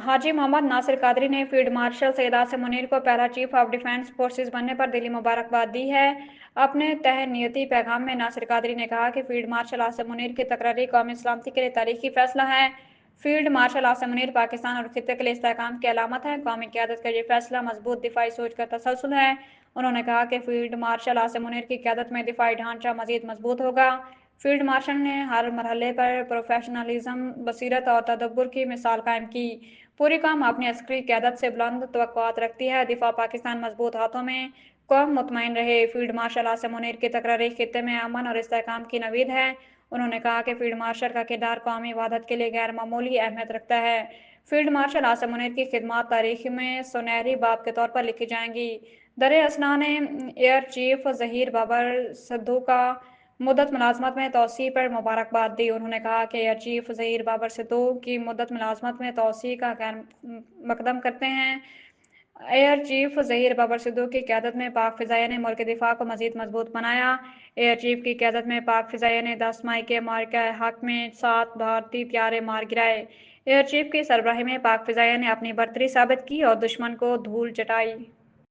हाजी मोहम्मद नासिर कादरी ने field marshal Syed Asim Munir को पहला चीफ ऑफ डिफेंस फोर्सेज बनने पर दिली मुबारकबाद दी है। अपने तहनीती पैगाम में नासिर कादरी ने कहा कि फील्ड मार्शल आसिम मुनीर की तकरीर कौमी सलामती के लिए तारीखी फैसला है। फील्ड मार्शल आसिम मुनीर पाकिस्तान और खित्ते के लिए इस्तेहकाम की अलामत है। कौमी क़यादत का ये फैसला मजबूत दिफाई सोच का तसलसल है। उन्होंने कहा कि फील्ड मार्शल आसिम मुनीर की क़यादत में दिफाई ढांचा मजीद मजबूत होगा। फील्ड मार्शल ने हर मरहले पर प्रोफेशनलिज्म, बसीरत और तदब्बुर की मिसाल कायम की। पूरी कौम अपनी अस्करी क़यादत से बुलंद तवक्कुआत रखती है। दिफा पाकिस्तान मजबूत हाथों में, कौम मुतमईन रहे। फील्ड मार्शल आसिम मुनीर की तकरीर खित्ते में अमन और इस्तेहकाम की नवीद है। उन्होंने कहा कि फील्ड मार्शल का किरदार कौमी वहदत के लिए गैर मामूली अहमियत रखता है। फील्ड मार्शल आसिम मुनीर की खिदमत तारीख में सुनहरी बाब के तौर पर लिखी जाएंगी। दर असना ने एयर चीफ ज़हीर बाबर सिद्धू का मुद्दत मुलाजमत में तोसी पर मुबारकबाद दी। उन्होंने कहा कि एयर चीफ ज़हीर बाबर सिद्धू की मुद्दत मुलाजमत में तोसी का खैर मकदम करते हैं। एयर चीफ ज़हीर बाबर सिद्धू की क़यादत में पाक फ़िज़ाइया ने मुल्क दिफा को मज़ीद मजबूत बनाया। एयर चीफ की क़यादत में पाक फ़िज़ाइया ने 10 मई के मार्का हक में 7 भारतीय त्यारे मार गिराए। एयर चीफ की सरबराही में पाक फ़िज़ाइया ने अपनी बर्तरी साबित की और दुश्मन को धूल चटाई।